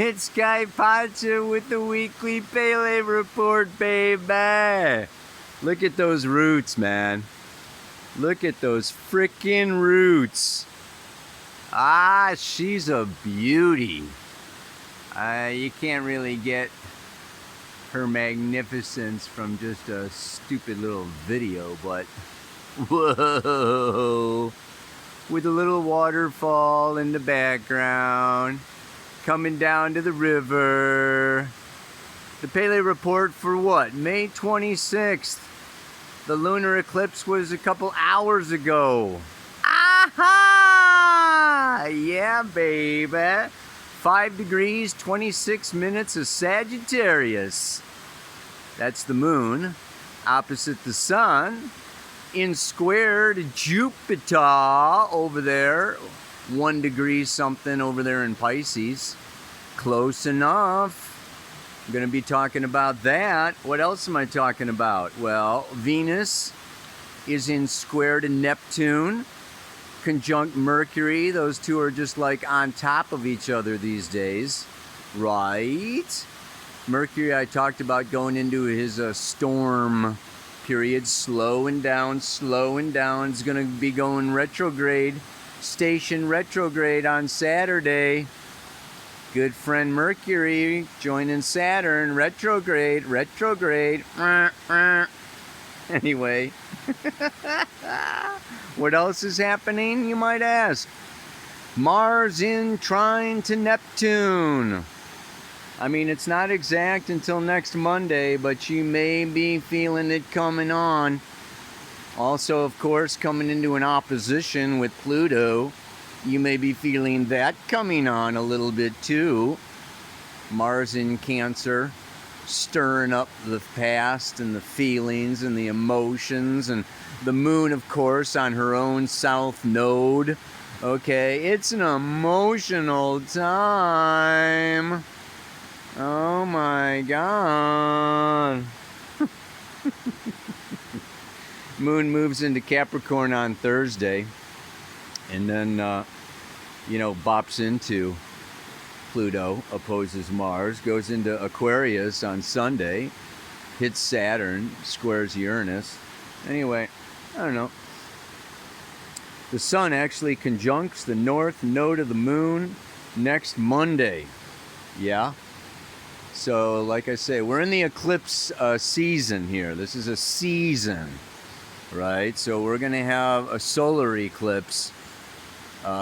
It's Kaypacha with the weekly Pele report, baby. Look at those roots, man. Look at those frickin' roots. Ah, she's a beauty. You can't really get her magnificence from just a stupid little video, but whoa. With a little waterfall in the background, coming down to the river. The Pele report for what? May 26th. The lunar eclipse was a couple hours ago. Aha! Yeah, baby. 5 degrees, 26 minutes of Sagittarius. That's the moon. Opposite the sun. In square to Jupiter over there. 1 degree something over there in Pisces. Close enough. I'm going to be talking about that. What else am I talking about? Well, Venus is in square to Neptune. Conjunct Mercury. Those two are just like on top of each other these days. Right? Mercury, I talked about going into his storm period. Slowing down, slowing down. It's going to be going retrograde. Station retrograde on Saturday. Good friend Mercury joining Saturn. Retrograde, retrograde. Anyway. What else is happening, you might ask? Mars in trine to Neptune. I mean, it's not exact until next Monday, but you may be feeling it coming on. Also, of course, coming into an opposition with Pluto. You may be feeling that coming on a little bit too. Mars in Cancer, stirring up the past and the feelings and the emotions, and the moon, of course, on her own south node. Okay, it's an emotional time. Oh my God. Moon moves into Capricorn on Thursday, and then, bops into Pluto, opposes Mars, goes into Aquarius on Sunday, hits Saturn, squares Uranus. Anyway, I don't know. The sun actually conjuncts the north node of the moon next Monday. Yeah. So, like I say, we're in the eclipse season here. This is a season, right? So we're going to have a solar eclipse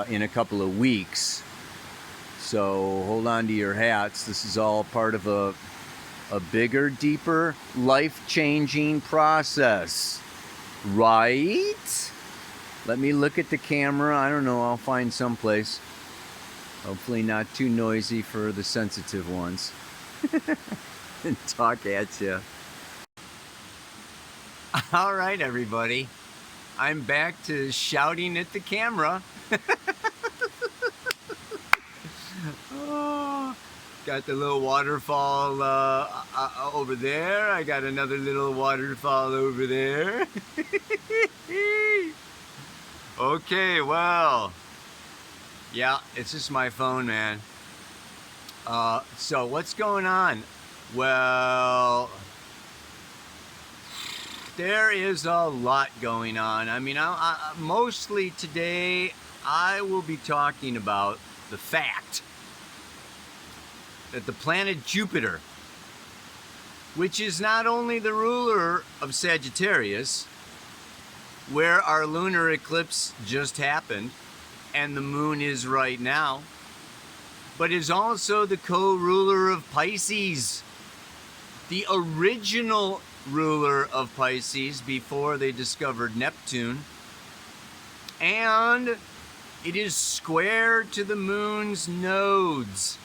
in a couple of weeks. So hold on to your hats. This is all part of a bigger, deeper, life-changing process, right? Let me look at the camera. I don't know. I'll find someplace. Hopefully not too noisy for the sensitive ones. And talk at you. All right, everybody. I'm back to shouting at the camera. Oh, got the little waterfall over there. I got another little waterfall over there. Okay, well, yeah, it's just my phone, man. So what's going on? Well, there is a lot going on. I mean, mostly today I will be talking about the fact that the planet Jupiter, which is not only the ruler of Sagittarius, where our lunar eclipse just happened and the moon is right now, but is also the co-ruler of Pisces, the original ruler of Pisces before they discovered Neptune, and it is square to the moon's nodes,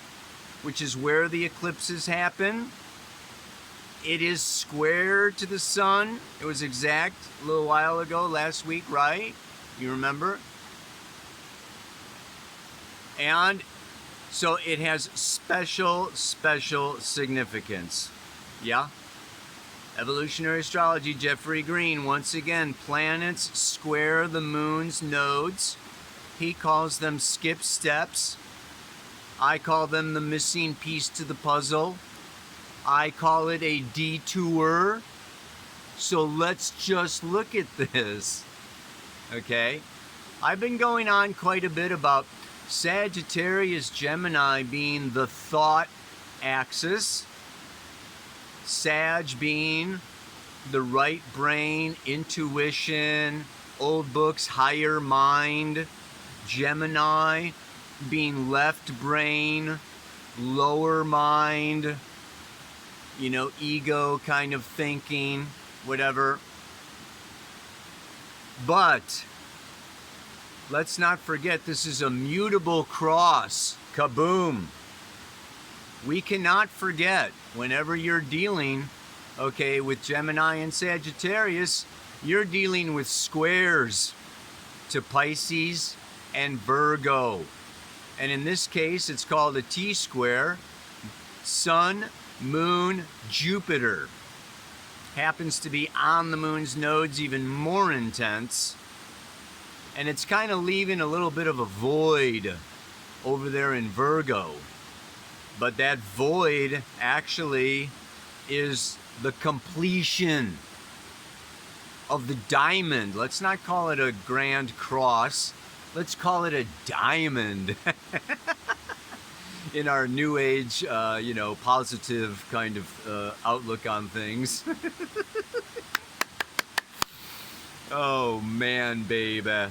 which is where the eclipses happen. It is square to the sun. It was exact a little while ago, last week, right? You remember? And so it has special significance. Yeah? Evolutionary astrology, Jeffrey Green, once again, planets square the moon's nodes. He calls them skip steps. I call them the missing piece to the puzzle. I call it a detour. So let's just look at this. Okay? I've been going on quite a bit about Sagittarius Gemini being the thought axis, Sag being the right brain, intuition, old books, higher mind, Gemini being left brain, lower mind, you know, ego kind of thinking, whatever. But let's not forget, this is a mutable cross. Kaboom. We cannot forget, whenever you're dealing, okay, with Gemini and Sagittarius, you're dealing with squares to Pisces and Virgo. And in this case, it's called a T-square. Sun, Moon, Jupiter. Happens to be on the moon's nodes, even more intense. And it's kind of leaving a little bit of a void over there in Virgo. But that void actually is the completion of the diamond. Let's not call it a grand cross. Let's call it a diamond. In our new age, you know, positive kind of outlook on things. Oh man, baby.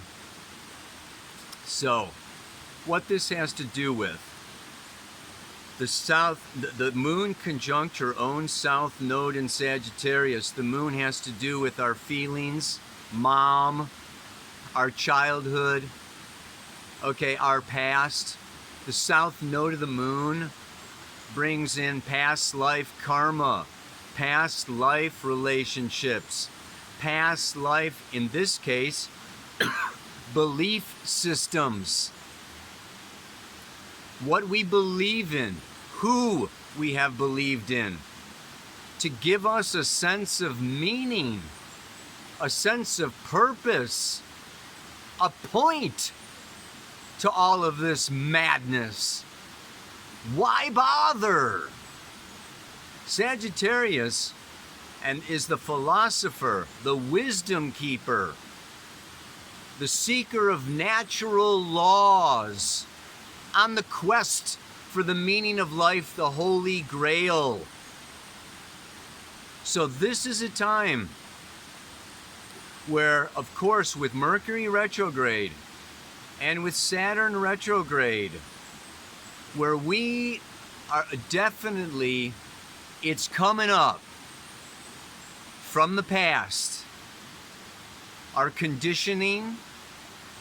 So, what this has to do with the moon conjunct her own south node in Sagittarius. The moon has to do with our feelings, mom, our childhood, okay, our past. The south node of the moon brings in past life karma, past life relationships, past life, in this case, belief systems. What we believe in, who we have believed in, to give us a sense of meaning, a sense of purpose, a point to all of this madness. Why bother? Sagittarius is the philosopher, the wisdom keeper, the seeker of natural laws, on the quest for the meaning of life, the Holy Grail. So this is a time where, of course, with Mercury retrograde and with Saturn retrograde, where we are definitely, it's coming up from the past. Our conditioning,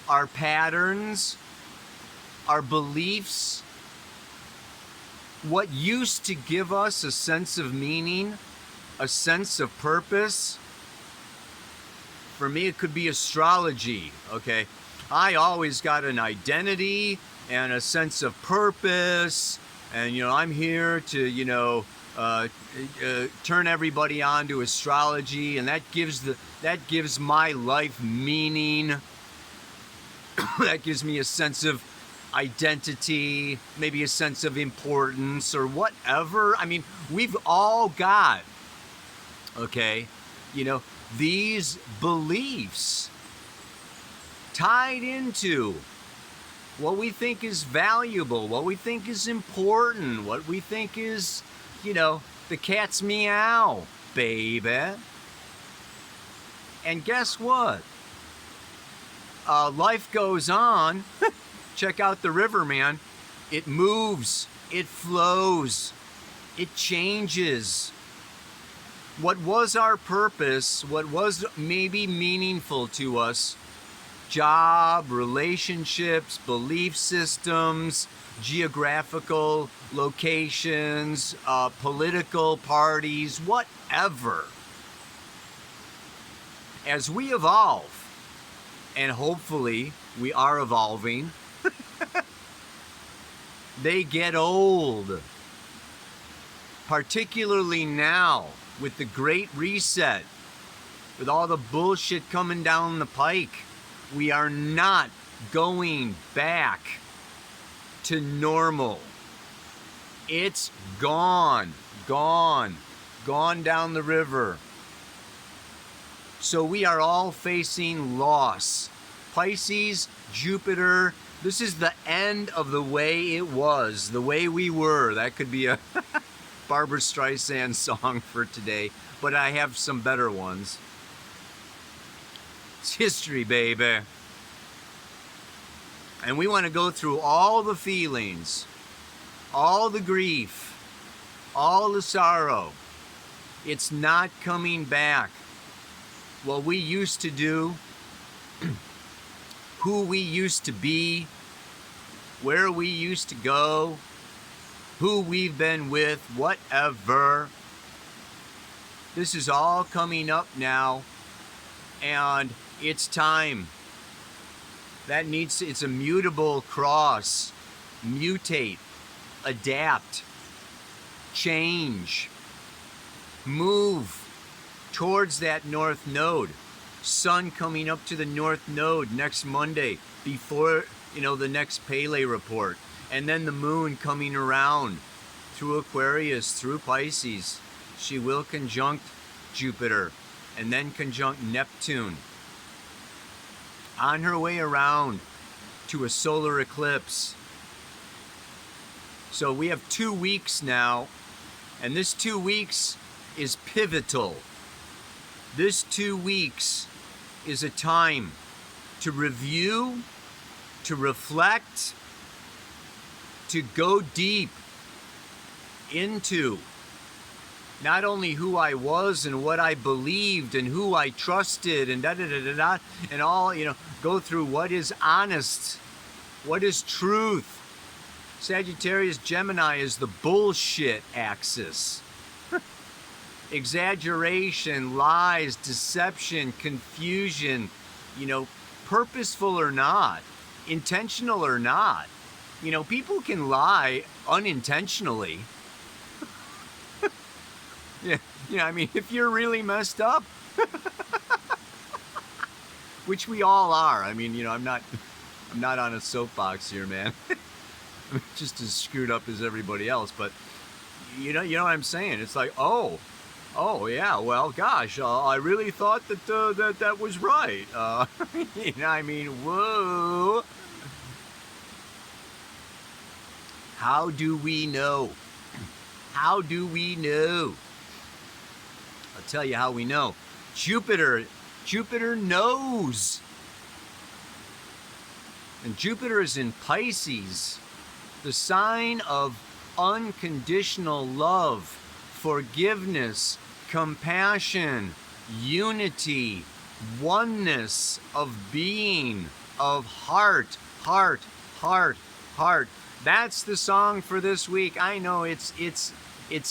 our patterns, our beliefs, what used to give us a sense of meaning, a sense of purpose. For me, it could be astrology, okay? I always got an identity and a sense of purpose, and, you know, I'm here to, you know, turn everybody on to astrology, and that gives my life meaning. That gives me a sense of identity, maybe a sense of importance or whatever. I mean, we've all got, okay, you know, these beliefs tied into what we think is valuable, what we think is important, what we think is, you know, the cat's meow, baby. And guess what? Life goes on. Check out the river, man. It moves, it flows, it changes. What was our purpose, what was maybe meaningful to us, job, relationships, belief systems, geographical locations, political parties, whatever. As we evolve, and hopefully we are evolving, they get old. Particularly now, with the Great Reset, with all the bullshit coming down the pike, we are not going back to normal. It's gone, gone, gone down the river. So we are all facing loss. Pisces, Jupiter, this is the end of the way it was, the way we were. That could be a Barbra Streisand song for today, but I have some better ones. It's history, baby. And we want to go through all the feelings, all the grief, all the sorrow. It's not coming back. What we used to do, who we used to be, where we used to go, who we've been with, whatever. This is all coming up now, and it's time. It's a mutable cross. Mutate, adapt, change, move towards that north node. Sun coming up to the north node next Monday before, the next Pele report. And then the moon coming around through Aquarius, through Pisces. She will conjunct Jupiter and then conjunct Neptune. On her way around to a solar eclipse. So we have 2 weeks now, and this 2 weeks is pivotal. This 2 weeks is a time to review, to reflect, to go deep into not only who I was and what I believed and who I trusted and da-da-da-da-da, and all, go through what is honest, what is truth. Sagittarius, Gemini is the bullshit axis. Exaggeration, lies, deception, confusion, purposeful or not, intentional or not. People can lie unintentionally. Yeah, if you're really messed up, which we all are. I'm not on a soapbox here, man. I'm just as screwed up as everybody else, but you know what I'm saying? It's like, oh yeah, well, gosh, I really thought that was right. Whoa. How do we know? How do we know? I'll tell you how we know. Jupiter knows. And Jupiter is in Pisces, the sign of unconditional love, forgiveness, compassion, unity, oneness of being, of heart. That's the song for this week. I know it's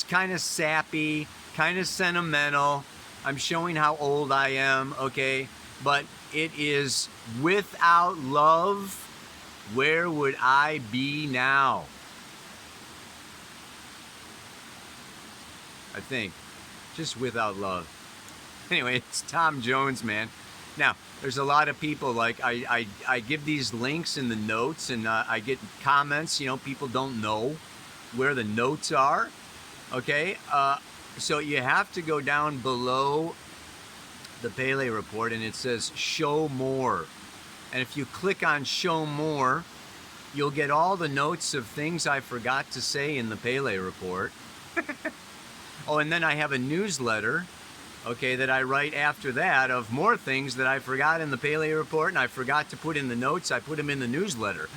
kind of sappy, kind of sentimental. I'm showing how old I am, okay? But it is without love, where would I be now? I think. Just without love. Anyway, it's Tom Jones, man. Now, there's a lot of people, like, I give these links in the notes, and I get comments, people don't know where the notes are, okay? So you have to go down below the Pele report, and it says show more. And if you click on show more, you'll get all the notes of things I forgot to say in the Pele report. Oh, and then I have a newsletter, okay, that I write after that of more things that I forgot in the Pele report and I forgot to put in the notes. I put them in the newsletter.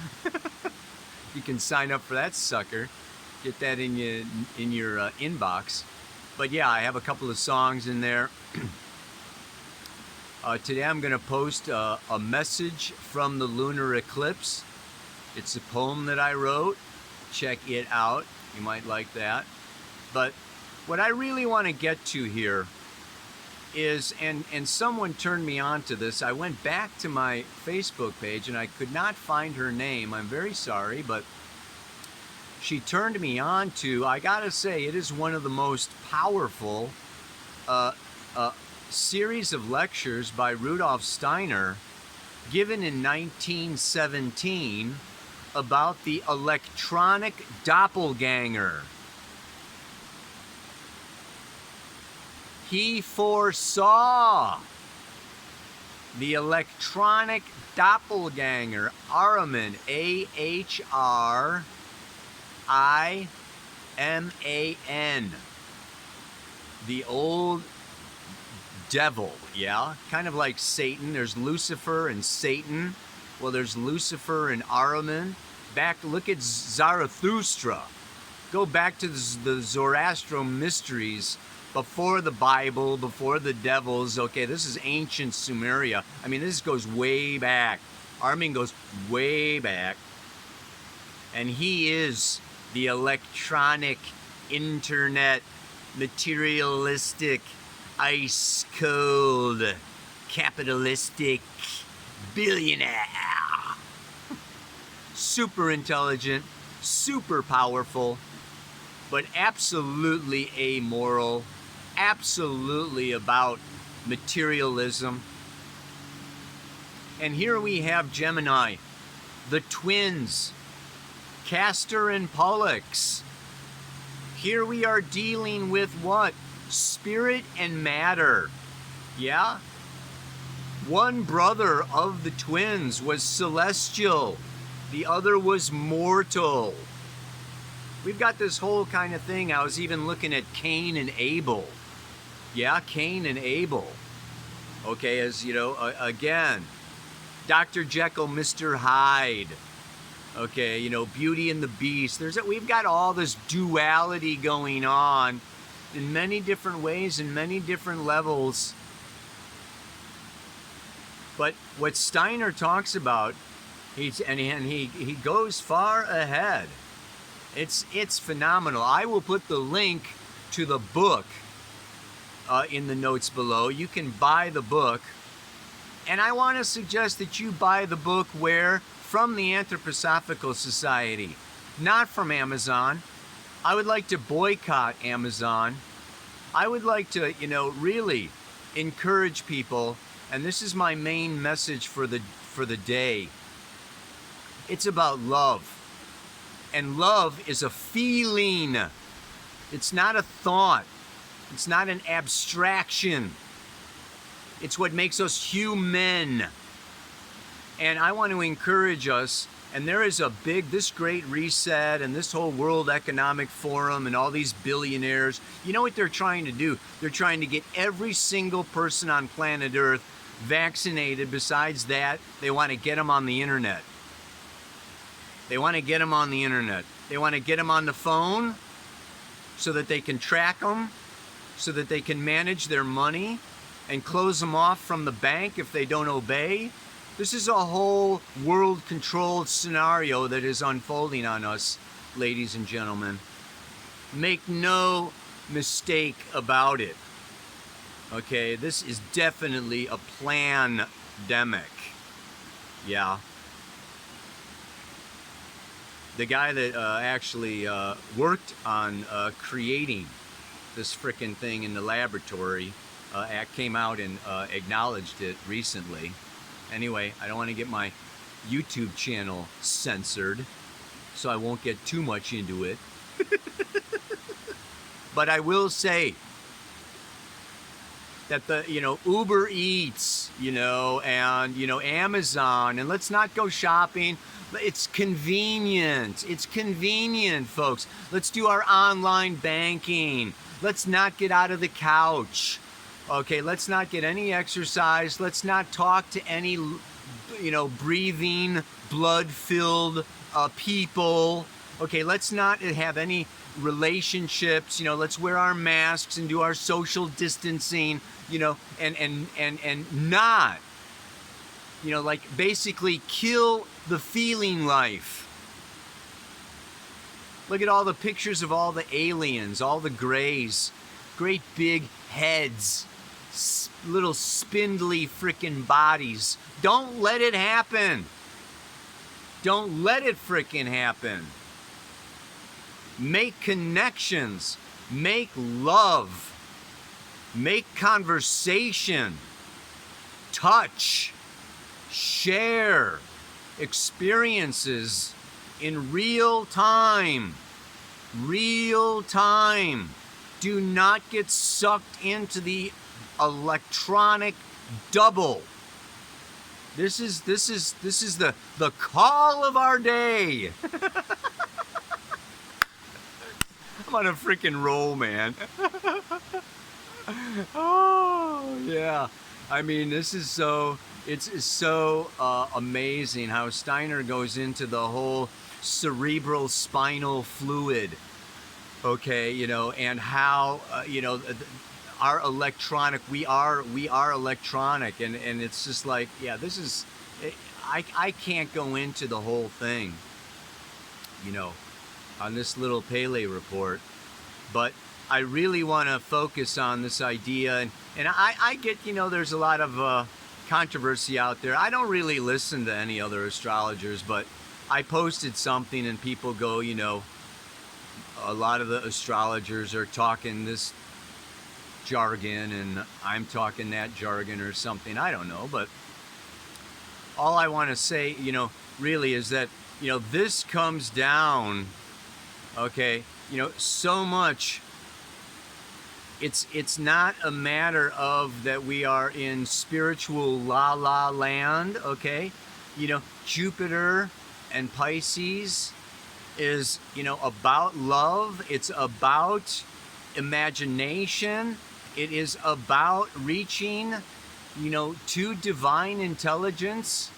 You can sign up for that sucker. Get that in your inbox. But yeah, I have a couple of songs in there. Today I'm going to post a message from the Lunar Eclipse. It's a poem that I wrote. Check it out. You might like that. But what I really want to get to here is, and someone turned me on to this. I went back to my Facebook page and I could not find her name. I'm very sorry, but she turned me on to, I gotta say, it is one of the most powerful series of lectures by Rudolf Steiner given in 1917 about the electronic doppelganger. He foresaw the electronic doppelganger, Ahriman, Ahriman, the old devil, yeah? Kind of like Satan. There's Lucifer and Satan. Well, there's Lucifer and Ahriman. Look at Zarathustra. Go back to the Zoroastrian mysteries before the Bible, before the devils. Okay, this is ancient Sumeria. I mean, this goes way back. Ahriman goes way back. And he is the electronic, internet, materialistic, ice cold, capitalistic billionaire. Super intelligent, super powerful, but absolutely amoral, absolutely about materialism. And here we have Gemini, the twins, Castor and Pollux. Here we are dealing with what? Spirit and matter. Yeah? One brother of the twins was celestial. The other was mortal. We've got this whole kind of thing. I was even looking at Cain and Abel. Yeah, Cain and Abel. Okay, as you know, again, Dr. Jekyll, Mr. Hyde. Okay, you know, Beauty and the Beast. We've got all this duality going on in many different ways, in many different levels. But what Steiner talks about, he goes far ahead. It's phenomenal. I will put the link to the book in the notes below. You can buy the book. And I want to suggest that you buy the book where? From the Anthroposophical Society, not from Amazon. I would like to boycott Amazon. I would like to, you know, really encourage people, and this is my main message for the day. It's about love. And love is a feeling. It's not a thought. It's not an abstraction. It's what makes us human. And I want to encourage us, and there is this great reset and this whole World Economic Forum and all these billionaires. You know what they're trying to do? They're trying to get every single person on planet Earth vaccinated. Besides that, they want to get them on the internet. They want to get them on the internet. They want to get them on the phone so that they can track them, so that they can manage their money and close them off from the bank if they don't obey. This is a whole world-controlled scenario that is unfolding on us, ladies and gentlemen. Make no mistake about it. Okay, this is definitely a plandemic. Yeah. The guy that actually worked on creating this frickin' thing in the laboratory came out and acknowledged it recently. Anyway, I don't want to get my YouTube channel censored, so I won't get too much into it. But I will say that the, you know, Uber Eats, you know, and, you know, Amazon, and let's not go shopping. It's convenient. It's convenient, folks. Let's do our online banking. Let's not get out of the couch. Okay, let's not get any exercise. Let's not talk to any, you know, breathing, blood-filled people. Okay, let's not have any relationships. You know, let's wear our masks and do our social distancing, you know, and not, you know, like basically kill the feeling life. Look at all the pictures of all the aliens, all the grays, great big heads, little spindly frickin' bodies. Don't let it happen. Don't let it frickin' happen. Make connections. Make love. Make conversation. Touch. Share experiences in real time. Real time. Do not get sucked into the electronic double. This is the call of our day. I'm on a freaking roll, man. Oh yeah. I mean, it's so amazing how Steiner goes into the whole cerebral spinal fluid, okay, you know, and how you know, our electronic, we are electronic, and it's just like, yeah, this is, I can't go into the whole thing, you know, on this little Pele report, but I really want to focus on this idea, and I get, you know, there's a lot of controversy out there. I don't really listen to any other astrologers, but I posted something and people go, you know, a lot of the astrologers are talking this jargon and I'm talking that jargon or something. I don't know, but all I want to say, you know, really is that, you know, this comes down, okay, you know, so much. It's not a matter of that we are in spiritual la land, okay? You know, Jupiter and Pisces is, you know, about love. It's about imagination. It is about reaching, you know, to divine intelligence.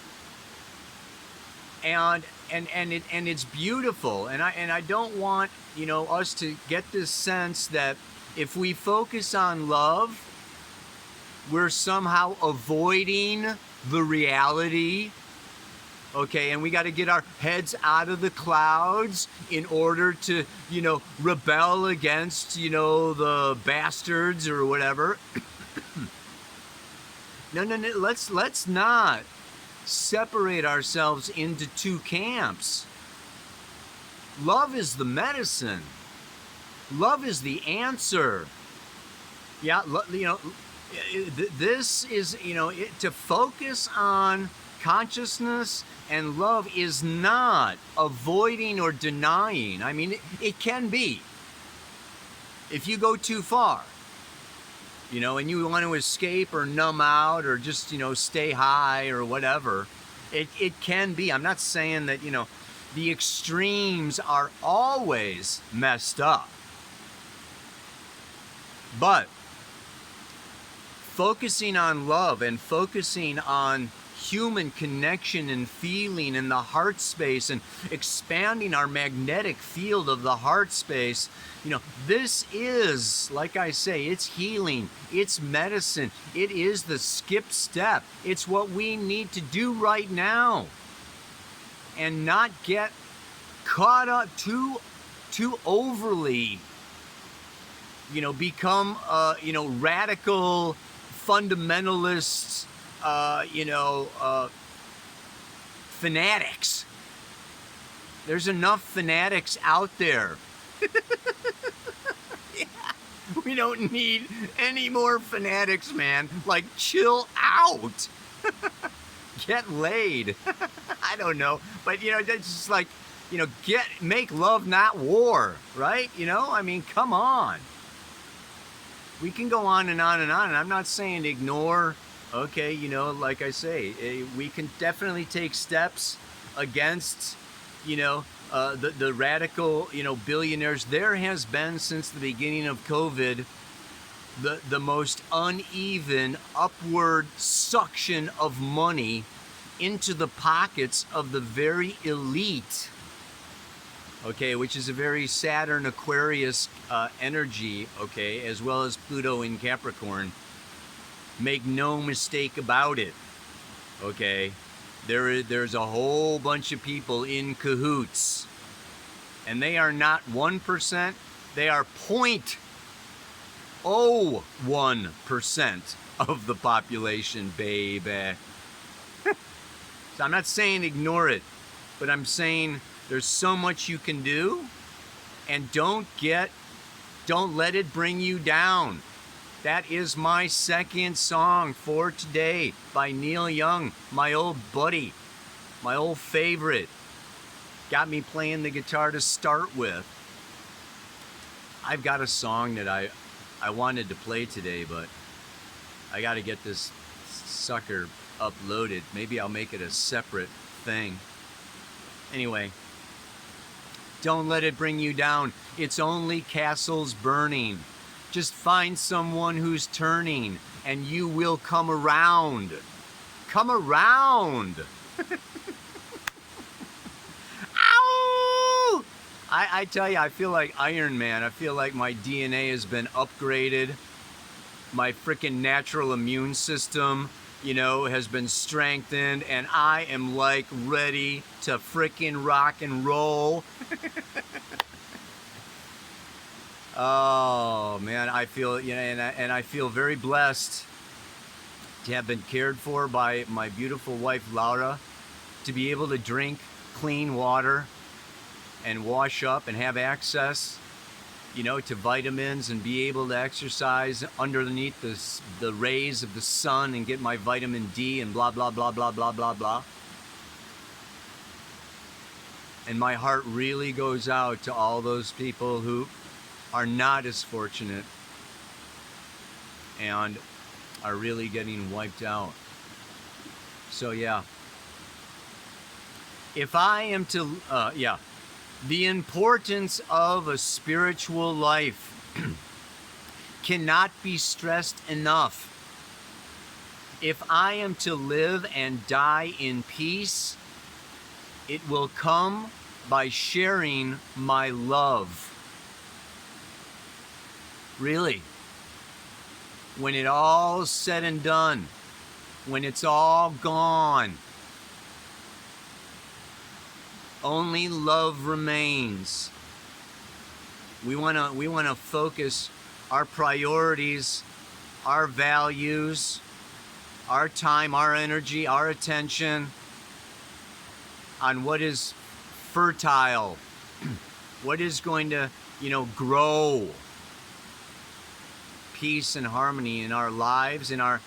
And it's beautiful. And I don't want, you know, us to get this sense that if we focus on love, we're somehow avoiding the reality, okay? And we got to get our heads out of the clouds in order to, you know, rebel against, you know, the bastards or whatever. No, let's not separate ourselves into two camps. Love is the medicine. Love is the answer. Yeah, you know, this is, you know, to focus on consciousness and love is not avoiding or denying. I mean, it can be. If you go too far, you know, and you want to escape or numb out or just, you know, stay high or whatever, it can be. I'm not saying that, you know, the extremes are always messed up. But focusing on love and focusing on human connection and feeling in the heart space and expanding our magnetic field of the heart space, you know, this is, like I say, it's healing, it's medicine, it is the skip step. It's what we need to do right now and not get caught up too overly, you know, become, you know, radical fundamentalists, you know, fanatics. There's enough fanatics out there. Yeah. We don't need any more fanatics, man. Like, chill out. Get laid. I don't know. But, you know, that's just like, you know, make love, not war, right? You know, I mean, come on. We can go on and on and on, and I'm not saying ignore, okay, you know, like I say, we can definitely take steps against, you know, the radical, you know, billionaires. There has been, since the beginning of COVID, the most uneven upward suction of money into the pockets of the very elite. Okay, which is a very Saturn Aquarius energy, okay, as well as Pluto in Capricorn. Make no mistake about it, okay? There's a whole bunch of people in cahoots, and they are not 1%, they are 0.01% of the population, baby. So I'm not saying ignore it, but I'm saying there's so much you can do, and don't let it bring you down. That is my second song for today by Neil Young, my old buddy, my old favorite. got me playing the guitar to start with. I've got a song that I wanted to play today, but I got to get this sucker uploaded. Maybe I'll make it a separate thing. Anyway, don't let it bring you down. It's only castles burning. Just find someone who's turning, and you will come around. Come around. Ow! I tell you, I feel like Iron Man. I feel like my DNA has been upgraded. My freaking natural immune system, you know, has been strengthened, and I am like ready to freaking rock and roll. Oh man, I feel, you know, and I feel very blessed to have been cared for by my beautiful wife Laura, to be able to drink clean water and wash up and have access, you know, to vitamins, and be able to exercise underneath the rays of the sun and get my vitamin D and blah blah blah blah blah blah blah. And my heart really goes out to all those people who are not as fortunate and are really getting wiped out. So yeah, if I am to, the importance of a spiritual life cannot be stressed enough. If I am to live and die in peace, it will come by sharing my love. Really. When it all is said and done, when it's all gone, only love remains. We want to focus our priorities, our values, our time, our energy, our attention on what is fertile, what is going to, you know, grow peace and harmony in our lives, in our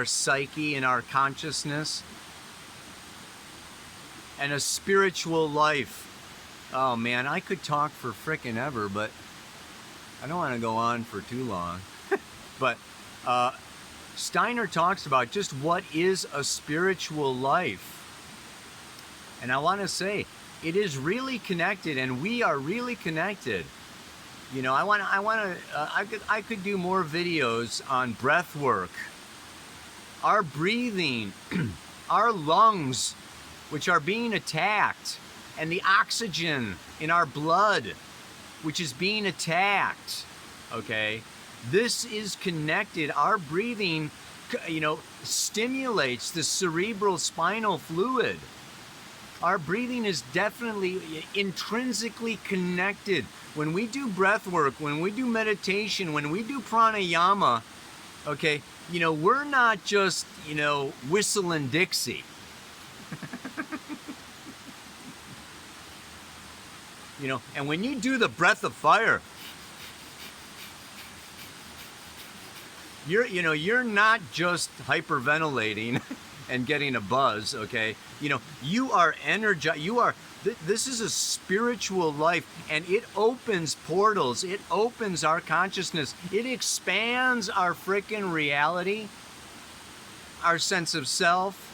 psyche, in our consciousness. And a spiritual life. Oh man, I could talk for frickin' ever, but I don't want to go on for too long. But Steiner talks about just what is a spiritual life. And I want to say, it is really connected, and we are really connected. You know, I could do more videos on breath work, our breathing, our lungs, which are being attacked, and the oxygen in our blood, which is being attacked. Okay, this is connected. Our breathing, you know, stimulates the cerebral spinal fluid. Our breathing is definitely intrinsically connected. When we do breath work, when we do meditation, when we do pranayama, okay, you know, we're not just, you know, whistling Dixie. You know, and when you do the breath of fire, you're not just hyperventilating and getting a buzz, okay? You know, you are energized. This is a spiritual life, and it opens portals. It opens our consciousness. It expands our frickin' reality, our sense of self.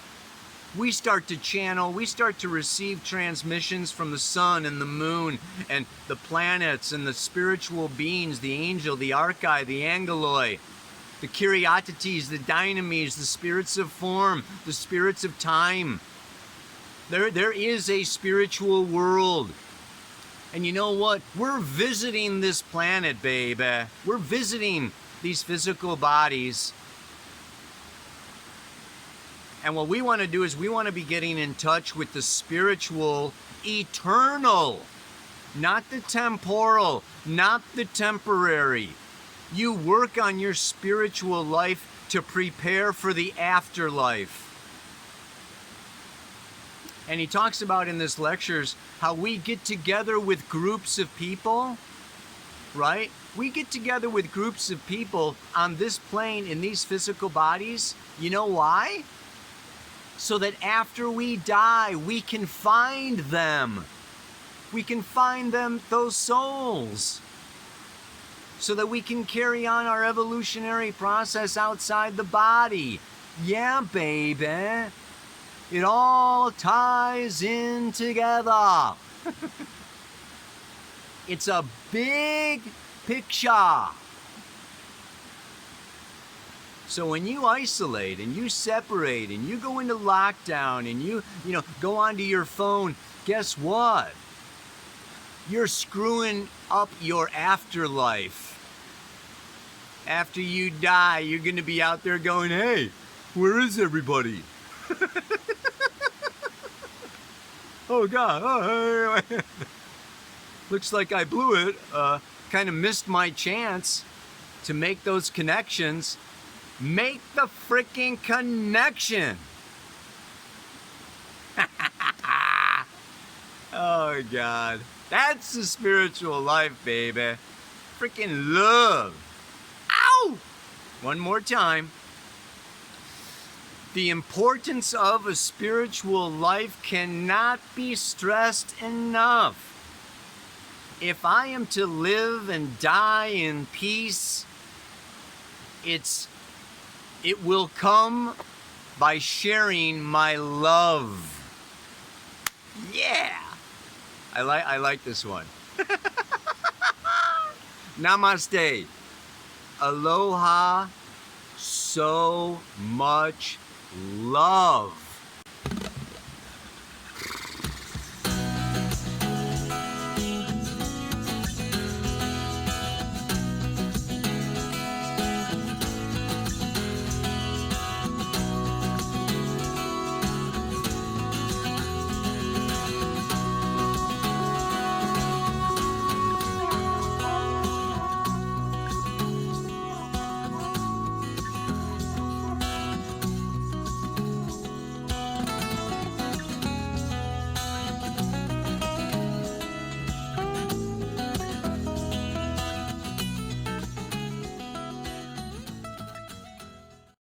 We start to channel, we start to receive transmissions from the sun and the moon and the planets and the spiritual beings, the angel, the archai, the angeloi, the Kyriatetes, the dynamis, the spirits of form, the spirits of time. There is a spiritual world. And you know what? We're visiting this planet, baby. We're visiting these physical bodies. And what we want to do is we want to be getting in touch with the spiritual, eternal, not the temporal, not the temporary. You work on your spiritual life to prepare for the afterlife. And he talks about in this lectures how we get together with groups of people, right? We get together with groups of people on this plane in these physical bodies. You know why? So that after we die, we can find them. we can find those souls, so that we can carry on our evolutionary process outside the body. Yeah, baby. It all ties in together. It's a big picture. So when you isolate and you separate and you go into lockdown and you go onto your phone, guess what? You're screwing up your afterlife. After you die, you're going to be out there going, hey, where is everybody? Oh, God. Oh, hey. Looks like I blew it. Kind of missed my chance to make those connections. Make the freaking connection. Oh, God. That's the spiritual life, baby. Freaking love. Ow! One more time. The importance of a spiritual life cannot be stressed enough. If I am to live and die in peace, it will come by sharing my love. Yeah! I like this one. Namaste. Aloha. So much love.